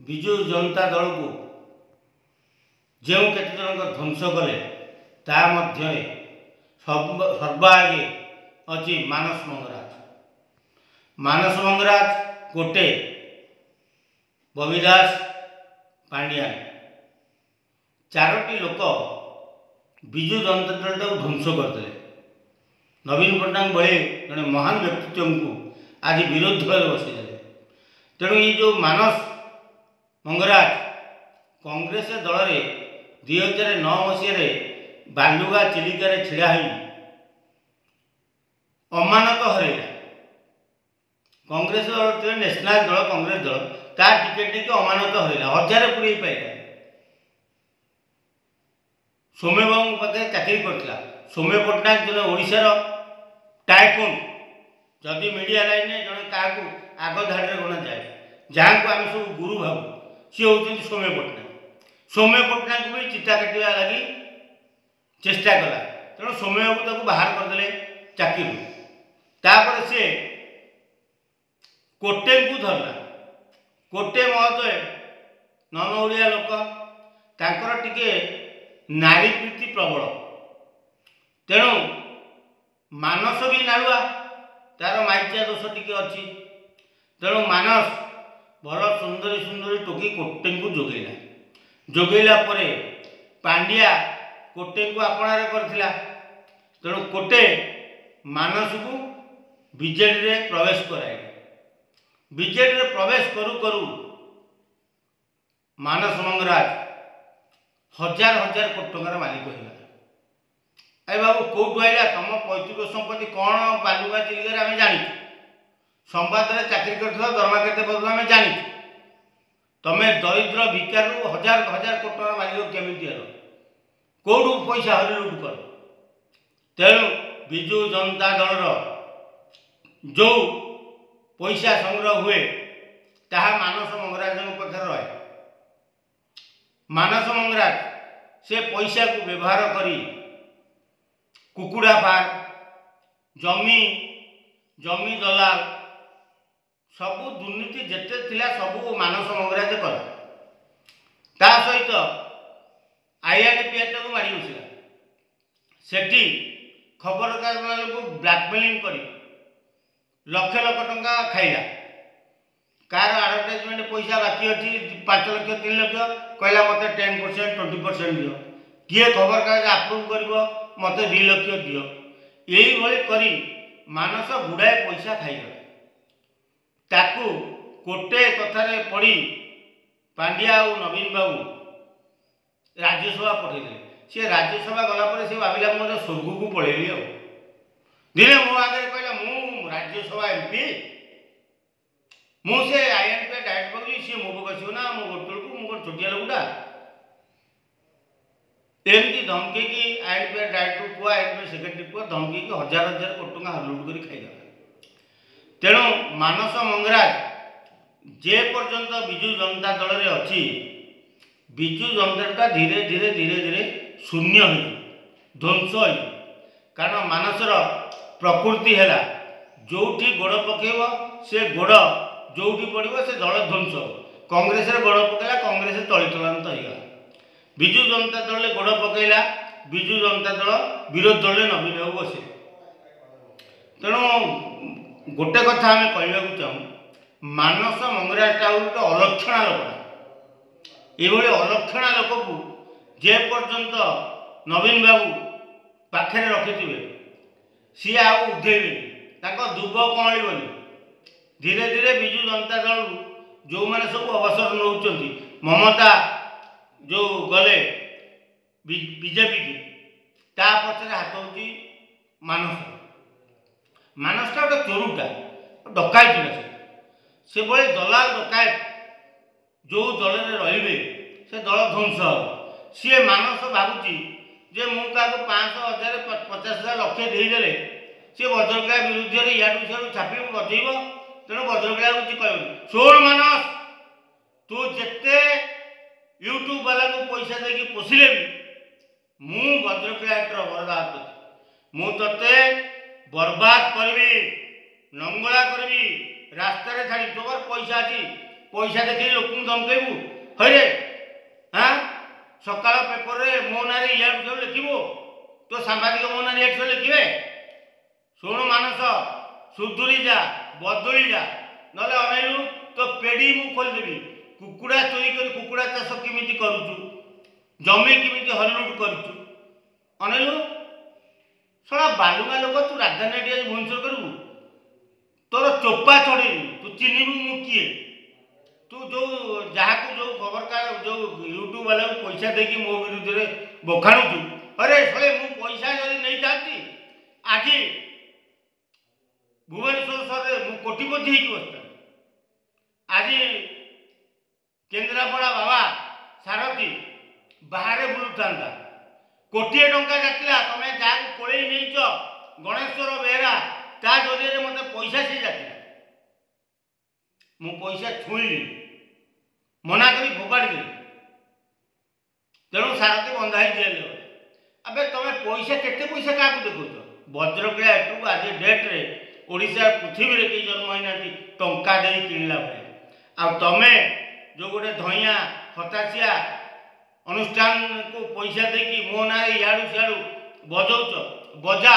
विजु जनता दल को जो केत जन ध्वंस कले ता मध्य सर्वागे अच्छी मानस मंगराज कोटे बबिदास पांड्या चारोटी लोक विजु जनता दल टाक ध्वंस करते। नवीन पट्टनायक भले जड़े महान व्यक्तित्व को आज विरोध बसई तेणु ये जो मानस मंगराज कांग्रेस दल में 2009 मसीह बालुगा चिलिका छिड़ा अमानत हरैला कांग्रेस दल नेशनल दल कांग्रेस दल ता टिकेट नहीं अमानत हरैला 1000 पुरे पाइला। सौम्य बाबू पाखे चाकरी करता सौम्य पट्टनायक जन ओडिशार टाइकुन जदि मीडिया लाइन में जड़े क्या आग धाड़ी गणा जाए जहाँ को आम सब गुरु भावु सी हूँ सौम्य पट्टनायक। सौम्य पट्टनायक भी चिता काटा लगी चेष्टा कला तेणु सौम्य बाबू बाहर करदे चाकरी तापर से कोटे को धरला। कोटे महोदय नन ओडिया लोक तांकर टिके नारी प्रीति प्रबल तेणु मानस भी नाड़ुआ तार माइचिया दोष टिके अच्छी तेणु मानस भल सुंदरी सुंदरी टोकी कोटे को जोगैला परे पांड्या कोटे को आपणार करथिला तेणु कोटे मानस को बीजेडी रे प्रवेश कराए। बीजेडी रे प्रवेश करू करू मानस मंगराज 1000 कोटी टंकार मालिक होगा। अरे बाबू कौटू आईला तुम पैतृक संपत्ति कौन बालुगा चिलिका आम जानी संवाद में चाकरी कर दरमा के आम जानी तुम्हें दरिद्र भिकार 1000 कोटी टंकार मालिक केमी कौटू पैसा हरि लुट कर। तेणु विजु जनता दल जो पैसा संग्रह हुए ताहा मानस मंगराज पाखे रहे। मानस मंगराज से पैसा को व्यवहार करी कुकुड़ा फार्म जमी दलाल सबू दुर्नीति जेते थिला सबू मानस मंगराज कला ता सहित आईआरपीएफ को मारी बसला सेठी खबर कागज को ब्लैकमेलिंग करी लक्ष लक्ष टंका खाइला कार आडभटाइजमेंट पैसा बाकी अच्छी 5 लाख 3 लाख कहला मत 10% 20% दियो किए खबर कागज आप्रुव कर मत 2 लाख दियो यही करी मानस गुड़ाए पैसा खाईगला ताकू कोटे कथार पड़ी पांड्या और नवीन बाबू राज्यसभा पठेदे सी राज्यसभा गलापर से भाविला मोर स्वर्ग को पलैली दिने मो आगे कहला मु राज्यसभा एमपी मुझे आईएनपी डायरेक्ट पकड़ी सी मो बस ना मो गोटल को मुझे छोटिया लोकटा एमती धमके कि आईएनपी डायरेक्टर पुआ आईएनपी सेक्रेटरी पुआ धमके कि 1000 कोटी टंका हरलुट कर खाईगला। तेणु मानस मंगराज जे पर्यंत विजु जनता दल में अच्छी विजु जनता धीरे धीरे धीरे धीरे शून्य हो ध्वंस हो कारण मानसर प्रकृति है जो गोड़ पकेब से गोड़ जो पड़ो से दल ध्वंस हो। कांग्रेस गोड़ पकेला कांग्रेस तलीतलांत होगा विजु जनता दल में गोड़ पकेला विजु जनता दल विरोध दल में नवीन बाबू बसे। तेणु गोटे कथा आम कहवा चाहूँ मानस मंगराजटा गोटे अलक्षणा लोकटा ये अलक्षणा लोक को जे पर्यंत नवीन बाबू पाखे रखिथे सी उधेबे दुब कमल धीरे धीरे विजु जनता दल जो मैंने सब अवसर नौ ममता जो गले बीजेपी की ता पचर हाथ हो मानसटा गोटे चोरुटा डकायत से भाई दलाल डकायत जो दल में रे से दल ध्वंस हो सी मानस भावुची जे मु क्या 500 1000 50,000 लक्ष देदेले सी भद्रकला विरुद्ध में इाडू सियाड़ू छापी बजेब तेणु भद्रकला कुछ कह शोण मानस तू जिते यूट्यूब वाला को पैसा देकी पोषिले भी मु भद्रकला बर्बाद कर मु ते बर्बाद करी नंगला करी रास्तार छाड़ी तोर पैसा अच्छी पैसा देखिए लोक धमकेबू हरे हाँ सकाल पेपर में मो ना इाड़ू सब लिखो तो सांबादिक मो ना सब लिखे शुणु मानस सुधुरी जा बदली जा ना अनैलु तो पेड़ी मु खोलदेवी कुकुड़ा चोरी कर कुकुड़ा चाष केमी करुचु जमी केमी हरिलुट करुचु अनैलु सड़ा बालुगा लोक तू राजधानी भुवनेश्वर करू तोर चोपा चढ़ी तू चिन्हबू मु किए तू जो जहाँ जो खबर का जो यूट्यूब वाला पैसा देकी मो विरुद्ध में बखाणुचु अरे सले मु पैसा जब नहीं था आज भुवनेश्वर सहर में कोटिपति होगी बसता आज केन्द्रापड़ा बाबा सारथी बाहर बुलूता कोटिए टंका जाता तुम जहाँ कोड़े नहीं गणेश्वर बेहरा ता जरिए मत पैसा सी जाता मु पैसा छुईली मना करी फोपाड़ी देली तेणु सारथी बंधा ही जेल अबे तुम पैसा केते पैसा क्या देखुच वज्रक्रिया एटू आज डेट्रे ओडिशा पृथ्वी रे कई जन्म होना टंका दे किणला भाई आ तमे जो गोटे धइया हताशिया अनुष्ठान को पैसा देकी मो ना इाड़ू सियाड़ू बजौच बजा